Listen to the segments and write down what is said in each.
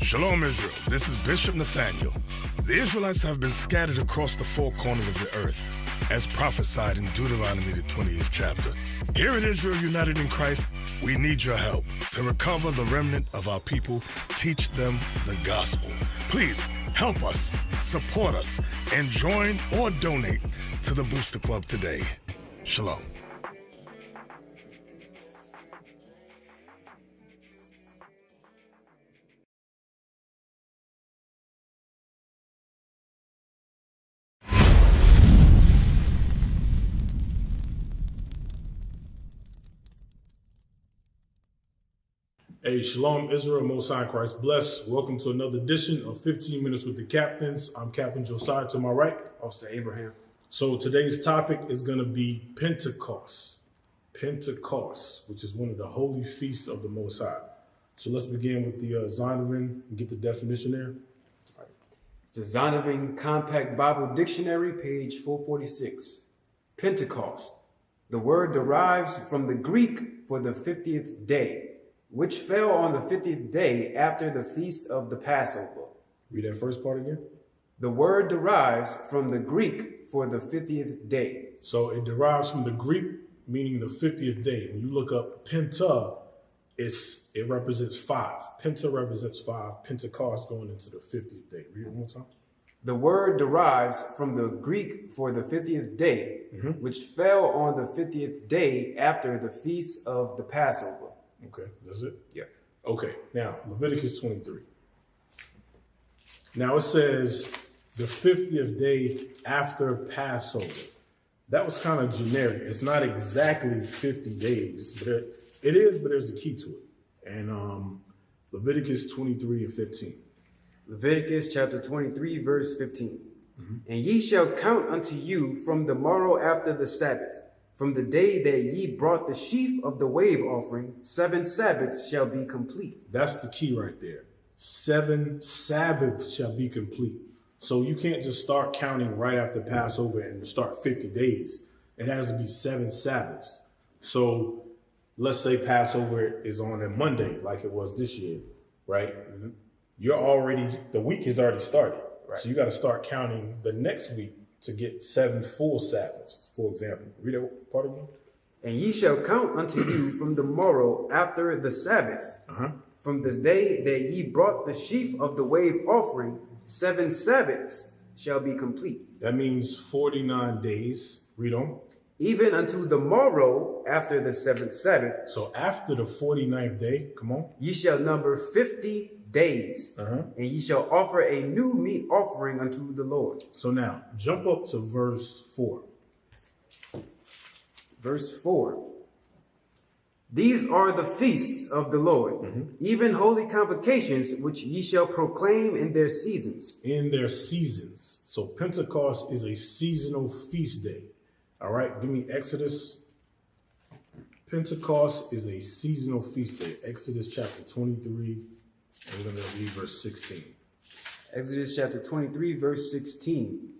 Shalom, Israel. This is Bishop Nathaniel. The Israelites have been scattered across the four corners of the earth, as prophesied in Deuteronomy, the 20th chapter. Here in Israel United in Christ, we need your help to recover the remnant of our people, teach them the gospel. Please help us, support us, and join or donate to the Booster Club today. Shalom. Hey, Shalom, Israel, Most High Christ bless. Welcome to another edition of 15 Minutes with the Captains. I'm Captain Josiah to my right. Officer Abraham. So today's topic is going to be Pentecost. Pentecost, which is one of the holy feasts of the Most High. So let's begin with the Zondervan and get the definition there. All right. The Zondervan Compact Bible Dictionary, page 446. Pentecost. The word derives from the Greek for the 50th day, which fell on the 50th day after the feast of the Passover. Read that first part again. The word derives from the Greek for the 50th day. So it derives from the Greek, meaning the 50th day. When you look up Penta, it represents 5. Penta represents 5. Pentecost going into the 50th day. Read it one more time. The word derives from the Greek for the 50th day, which fell on the 50th day after the feast of the Passover. Okay, that's it? Yeah. Okay, now Leviticus 23. Now it says the 50th day after Passover. That was kind of generic. It's not exactly 50 days, but it is, but there's a key to it. And Leviticus 23 and 15. Leviticus chapter 23, verse 15. And ye shall count unto you from the morrow after the Sabbath, from the day that ye brought the sheaf of the wave offering, 7 Sabbaths shall be complete. That's the key right there. 7 Sabbaths shall be complete. So you can't just start counting right after Passover and start 50 days. It has to be 7 Sabbaths. So let's say Passover is on a Monday, like it was this year, right? The week has already started. Right. So you got to start counting the next week to get 7 full Sabbaths, for example. Read that part again. And ye shall count unto you from the morrow after the Sabbath, from the day that ye brought the sheaf of the wave offering, 7 Sabbaths shall be complete. That means 49 days. Read on. Even unto the morrow after the 7th Sabbath. So after the 49th day, come on. Ye shall number 50 days, and ye shall offer a new meat offering unto the Lord. So now, jump up to verse 4. Verse 4. These are the feasts of the Lord, even holy convocations, which ye shall proclaim in their seasons. In their seasons. So Pentecost is a seasonal feast day. All right, give me Exodus. Pentecost is a seasonal feast day. Exodus chapter 23. And we're going to read verse 16. Exodus chapter 23, verse 16.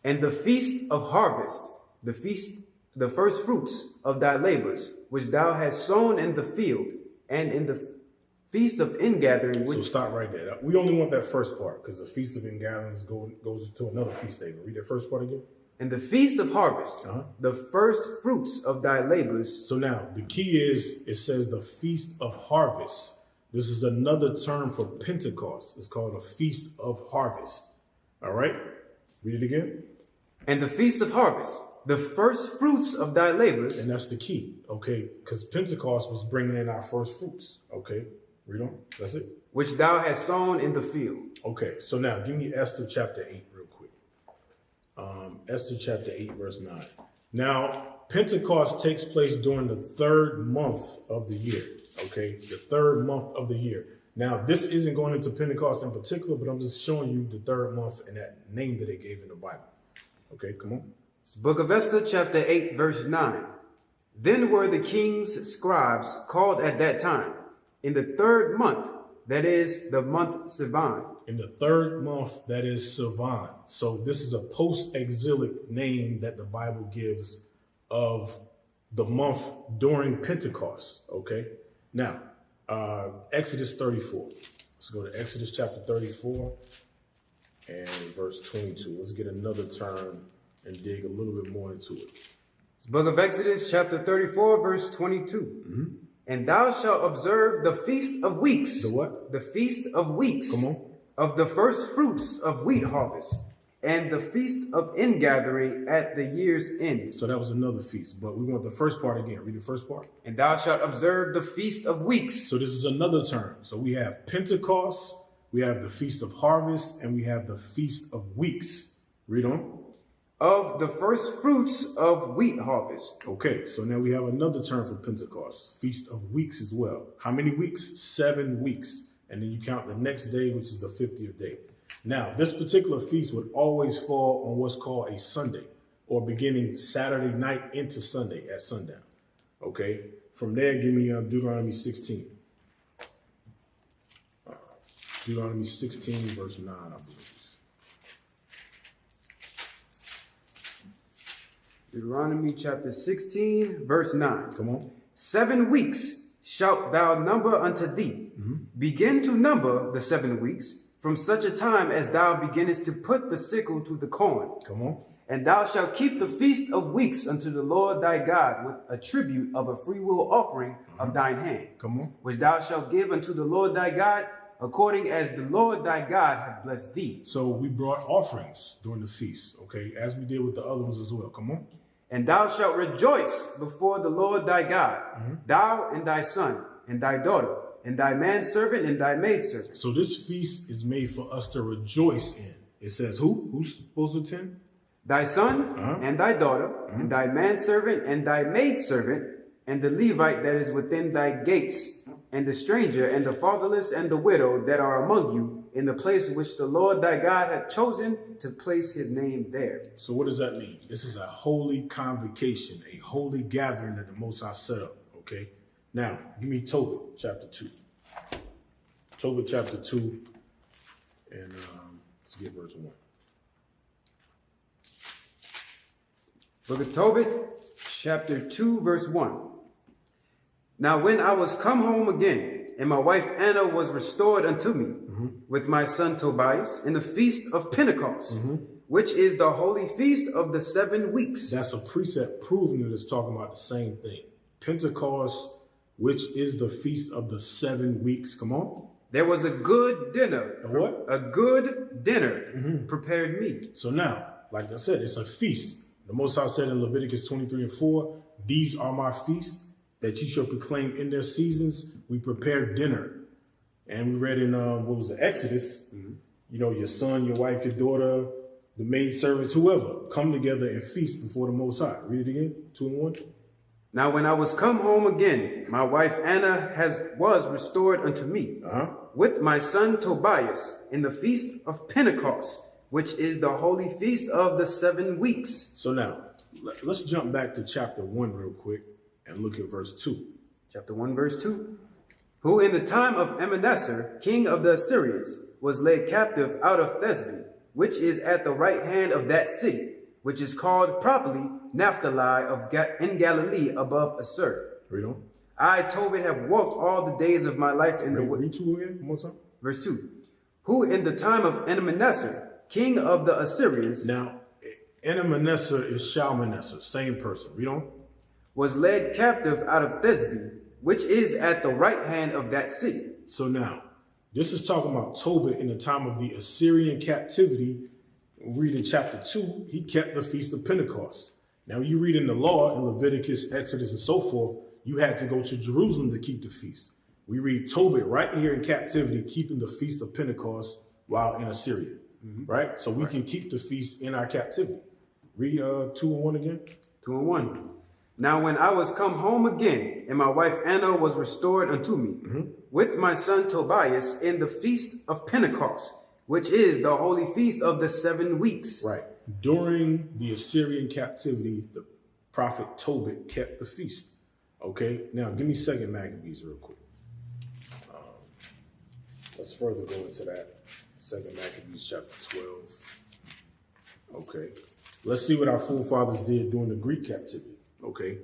And the feast of harvest, the first fruits of thy labors, which thou hast sown in the field, and in the feast of ingathering. So stop right there. We only want that first part, because the feast of ingathering goes into another feast day. But read that first part again. And the feast of harvest, the first fruits of thy labors. So now, the key is, it says the feast of harvest. This is another term for Pentecost. It's called a feast of harvest. All right? Read it again. And the feast of harvest, the first fruits of thy labors. And that's the key, okay? Because Pentecost was bringing in our first fruits. Okay, read on. That's it. Which thou hast sown in the field. Okay, so now give me Esther chapter 8 real quick. Esther chapter 8, verse 9. Now, Pentecost takes place during the third month of the year. Okay, the third month of the year. Now, this isn't going into Pentecost in particular, but I'm just showing you the third month and that name that they gave in the Bible. Okay, come on. It's Book of Esther, chapter 8, verse 9. Then were the king's scribes called at that time, in the third month, that is the month Sivan. In the third month, that is Sivan. So this is a post-exilic name that the Bible gives of the month during Pentecost. Okay, now, Exodus 34. Let's go to Exodus chapter 34 and verse 22. Let's get another term and dig a little bit more into it. It's Book of Exodus, chapter 34, verse 22. Mm-hmm. And thou shalt observe the feast of weeks. The what? The feast of weeks. Come on. Of the first fruits of wheat harvest, and the feast of ingathering at the year's end. So that was another feast, but we want the first part again. Read the first part. And thou shalt observe the feast of weeks. So this is another term. So we have Pentecost, we have the feast of harvest, and we have the feast of weeks. Read on. Of the first fruits of wheat harvest. Okay, so now we have another term for Pentecost, feast of weeks as well. How many weeks? 7 weeks. And then you count the next day, which is the 50th day. Now, this particular feast would always fall on what's called a Sunday, or beginning Saturday night into Sunday at sundown. Okay, from there, give me Deuteronomy 16. Deuteronomy 16, verse 9, I believe. Deuteronomy chapter 16, verse 9. Come on. 7 weeks shalt thou number unto thee. Begin to number the 7 weeks from such a time as thou beginnest to put the sickle to the corn. Come on. And thou shalt keep the feast of weeks unto the Lord thy God with a tribute of a freewill offering of thine hand. Come on. Which thou shalt give unto the Lord thy God according as the Lord thy God hath blessed thee. So we brought offerings during the feast, okay, as we did with the other ones as well. Come on. And thou shalt rejoice before the Lord thy God, thou and thy son, and thy daughter, and thy manservant, and thy maidservant. So this feast is made for us to rejoice in. It says who? Who's supposed to attend? Thy son, and thy daughter, and thy manservant, and thy maidservant, and the Levite that is within thy gates, and the stranger, and the fatherless, and the widow that are among you, in the place which the Lord thy God hath chosen to place his name there. So what does that mean? This is a holy convocation, a holy gathering that the Most High set up, okay? Now, give me Tobit chapter 2. Tobit chapter 2, and let's get verse 1. Book of Tobit, chapter 2, verse 1. Now when I was come home again, and my wife Anna was restored unto me, with my son Tobias, in the feast of Pentecost, which is the holy feast of the 7 weeks. That's a precept proving that it's talking about the same thing. Pentecost, which is the feast of the 7 weeks. Come on. There was a good dinner. A what? A good dinner prepared me. So now, like I said, it's a feast. The Most High said in Leviticus 23 and 4, these are my feasts that you shall proclaim in their seasons. We prepare dinner. And we read in, what was it, Exodus, you know, your son, your wife, your daughter, the maid servants, whoever, come together and feast before the Most High. Read it again, 2 and 1. Now when I was come home again, my wife Anna was restored unto me, with my son Tobias, in the feast of Pentecost, which is the holy feast of the 7 weeks. So now, let's jump back to chapter 1 real quick and look at verse 2. Chapter 1, verse 2. Who in the time of Manasseh, king of the Assyrians, was led captive out of Thesby, which is at the right hand of that city, which is called properly Naphtali in Galilee above Assur. Read on. I, Tobit, have walked all the days of my life in the way. Read 2 again, one more time. Verse 2. Who in the time of Manasseh, king of the Assyrians. Now, Manasseh is Shalmaneser, same person. Read on. Was led captive out of Thesby, which is at the right hand of that city. So now, this is talking about Tobit in the time of the Assyrian captivity. Read in chapter 2, he kept the feast of Pentecost. Now, you read in the law, in Leviticus, Exodus, and so forth, you had to go to Jerusalem to keep the feast. We read Tobit right here in captivity, keeping the feast of Pentecost while in Assyria, right? So we can keep the feast in our captivity. Read 2 and 1 again. 2 and 1. Now when I was come home again, and my wife Anna was restored unto me, with my son Tobias, in the feast of Pentecost, which is the holy feast of the 7 weeks. Right. During the Assyrian captivity, the prophet Tobit kept the feast. Okay. Now give me 2nd Maccabees real quick. Let's further go into that. 2nd Maccabees chapter 12. Okay. Let's see what our forefathers did during the Greek captivity. Okay.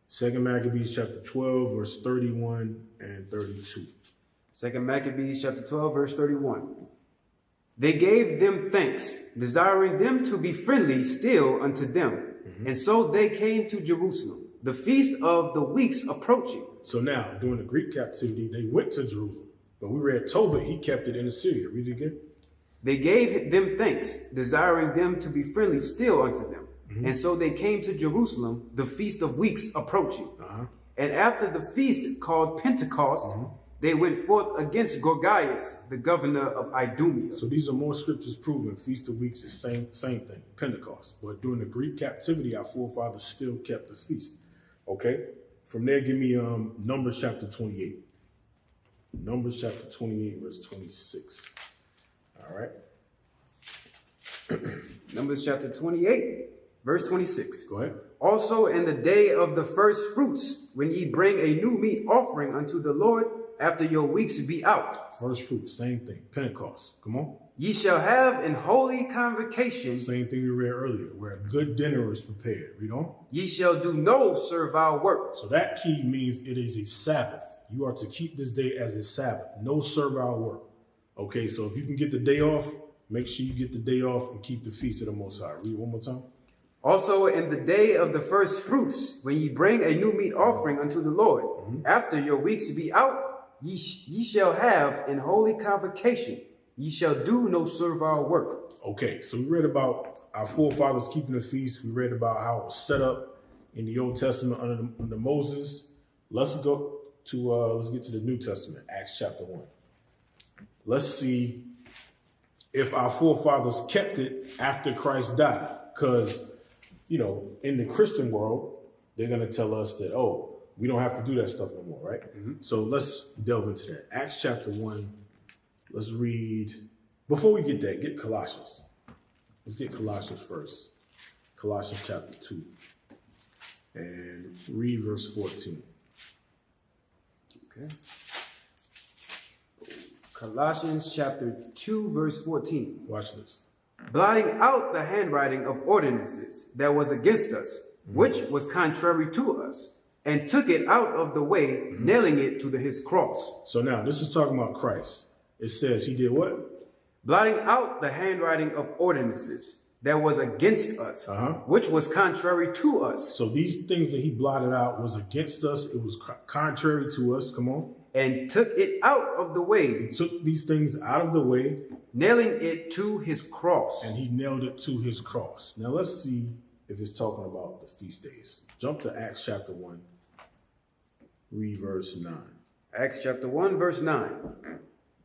2nd Maccabees chapter 12, verse 31 and 32. 2nd Maccabees chapter 12, verse 31. They gave them thanks, desiring them to be friendly still unto them. And so they came to Jerusalem, the feast of the weeks approaching. So now, during the Greek captivity, they went to Jerusalem. But we read Tobit, he kept it in Assyria. Read it again. They gave them thanks, desiring them to be friendly still unto them. And so they came to Jerusalem, the feast of weeks approaching. And after the feast called Pentecost, they went forth against Gorgias, the governor of Idumea. So these are more scriptures proving Feast of Weeks is same thing, Pentecost. But during the Greek captivity, our forefathers still kept the feast. Okay? From there, give me Numbers chapter 28. Numbers chapter 28, verse 26. All right. Numbers chapter 28, verse 26. Go ahead. Also in the day of the first fruits, when ye bring a new meat offering unto the Lord, after your weeks be out. First fruits, same thing. Pentecost. Come on. Ye shall have an holy convocation. Same thing we read earlier, where a good dinner is prepared. Read on. Ye shall do no servile work. So that key means it is a Sabbath. You are to keep this day as a Sabbath. No servile work. Okay, so if you can get the day off, make sure you get the day off and keep the feast of the Most High. Read one more time. Also in the day of the first fruits, when ye bring a new meat offering unto the Lord, after your weeks be out, ye shall have an holy convocation. Ye shall do no servile work. Okay, so we read about our forefathers keeping the feast. We read about how it was set up in the Old Testament under Moses. Let's go to let's get to the New Testament, Acts chapter 1. Let's see if our forefathers kept it after Christ died. Because, you know, in the Christian world, they're going to tell us that, oh, we don't have to do that stuff no more, right? So let's delve into that. Acts chapter 1. Let's read. Before we get that, get Colossians. Let's get Colossians first. Colossians chapter 2. And read verse 14. Okay. Colossians chapter 2, verse 14. Watch this. Blotting out the handwriting of ordinances that was against us, which was contrary to us, and took it out of the way, nailing it to his cross. So now, this is talking about Christ. It says he did what? Blotting out the handwriting of ordinances that was against us, which was contrary to us. So these things that he blotted out was against us. It was contrary to us. Come on. And took it out of the way. He took these things out of the way. Nailing it to his cross. And he nailed it to his cross. Now let's see if it's talking about the feast days. Jump to Acts chapter 1. Read verse 9. Acts chapter 1, verse 9.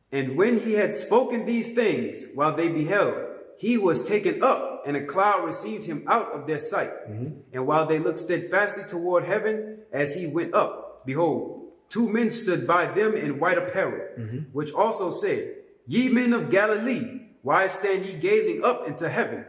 And when he had spoken these things, while they beheld, he was taken up, and a cloud received him out of their sight. And while they looked steadfastly toward heaven as he went up, behold, 2 men stood by them in white apparel, which also said, Ye men of Galilee, why stand ye gazing up into heaven?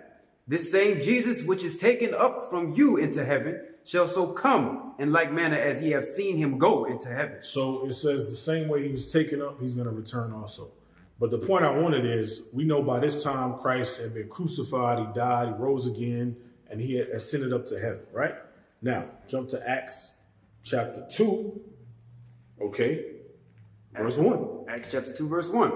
This same Jesus which is taken up from you into heaven shall so come in like manner as ye have seen him go into heaven. So it says the same way he was taken up, he's going to return also. But the point I wanted is, we know by this time Christ had been crucified, he died, he rose again, and he had ascended up to heaven, right? Now, jump to Acts chapter 2, okay, verse 1. Acts chapter 2, verse 1.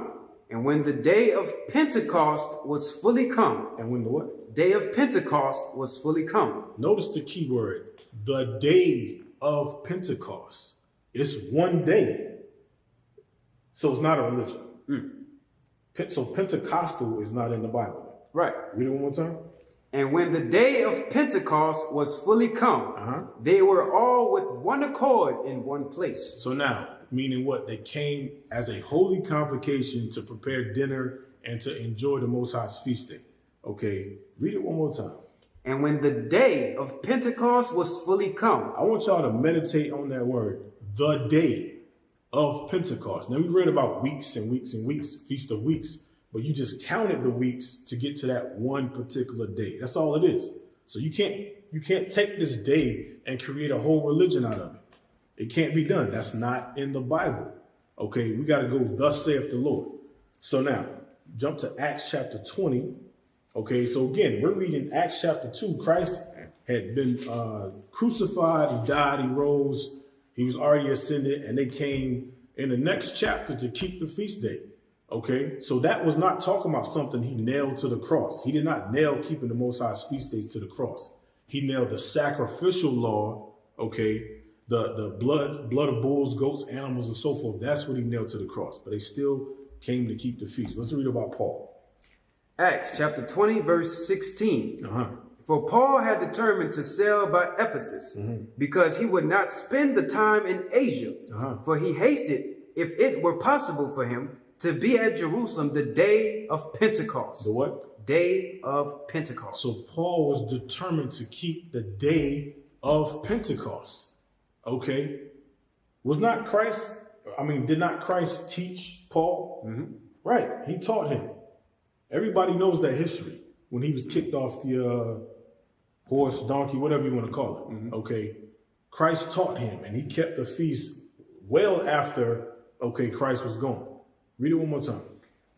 And when the day of Pentecost was fully come. And when the what? Day of Pentecost was fully come. Notice the key word, the day of Pentecost. It's one day. So it's not a religion. So Pentecostal is not in the Bible. Right. Read it one more time. And when the day of Pentecost was fully come, they were all with one accord in one place. So now, meaning what? They came as a holy convocation to prepare dinner and to enjoy the Most High's feast day. Okay, read it one more time. And when the day of Pentecost was fully come. I want y'all to meditate on that word, the day of Pentecost. Now, we read about weeks and weeks and weeks, Feast of Weeks, but you just counted the weeks to get to that one particular day. That's all it is. So you can't take this day and create a whole religion out of it. It can't be done. That's not in the Bible. Okay, we got to go, thus saith the Lord. So now, jump to Acts chapter 20. Okay, so again, we're reading Acts chapter 2. Christ had been crucified, he died, he rose, he was already ascended, and they came in the next chapter to keep the feast day. Okay, so that was not talking about something he nailed to the cross. He did not nail keeping the Most High's feast days to the cross. He nailed the sacrificial law, okay, the blood of bulls, goats, animals, and so forth. That's what he nailed to the cross. But they still came to keep the feast. Let's read about Paul. Acts chapter 20, verse 16. For Paul had determined to sail by Ephesus because he would not spend the time in Asia. For he hasted, if it were possible for him, to be at Jerusalem the day of Pentecost. The what? Day of Pentecost. So Paul was determined to keep the day of Pentecost. Okay. Did not Christ teach Paul? Right. He taught him. Everybody knows that history when he was kicked off the horse, donkey, whatever you want to call it. Okay. Christ taught him and he kept the feast well after, Christ was gone. Read it one more time.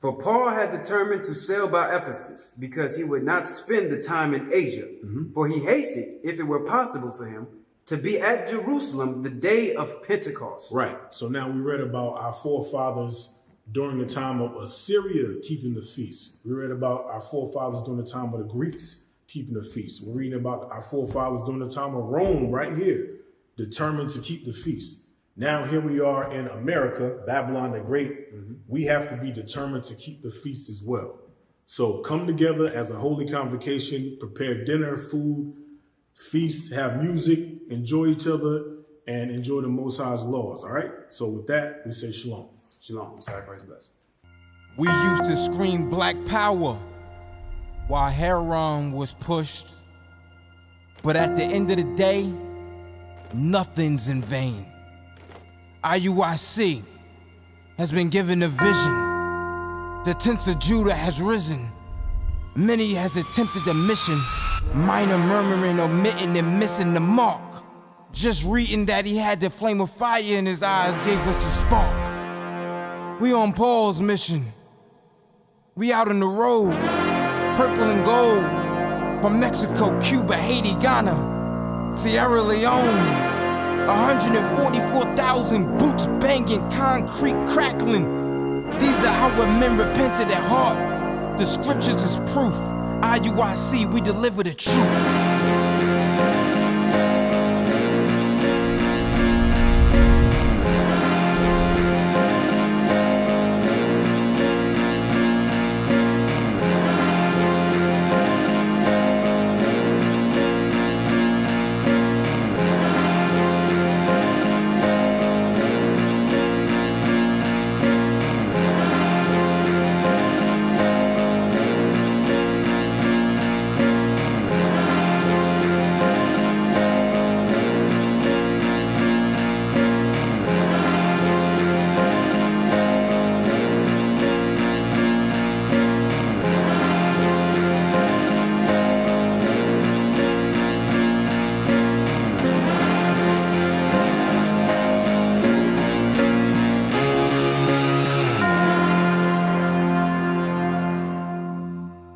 For Paul had determined to sail by Ephesus because he would not spend the time in Asia. For he hasted, if it were possible for him, to be at Jerusalem the day of Pentecost. Right. So now we read about our forefathers during the time of Assyria keeping the feast. We read about our forefathers during the time of the Greeks keeping the feast. We're reading about our forefathers during the time of Rome right here, determined to keep the feast. Now here we are in America, Babylon the Great. We have to be determined to keep the feast as well. So come together as a holy convocation, prepare dinner, food, feast, have music, enjoy each other, and enjoy the Most High's laws. All right? So with that, we say shalom. Shalom. Sacrifice bless. We used to scream black power while Heron was pushed. But at the end of the day, nothing's in vain. IUIC has been given a vision. The tents of Judah has risen. Many has attempted the mission. Minor murmuring, omitting, and missing the mark. Just reading that he had the flame of fire in his eyes gave us the spark. We on Paul's mission. We out on the road, purple and gold. From Mexico, Cuba, Haiti, Ghana, Sierra Leone. 144,000 boots banging, concrete crackling. These are how men repented at heart. The scriptures is proof. IUIC, we deliver the truth.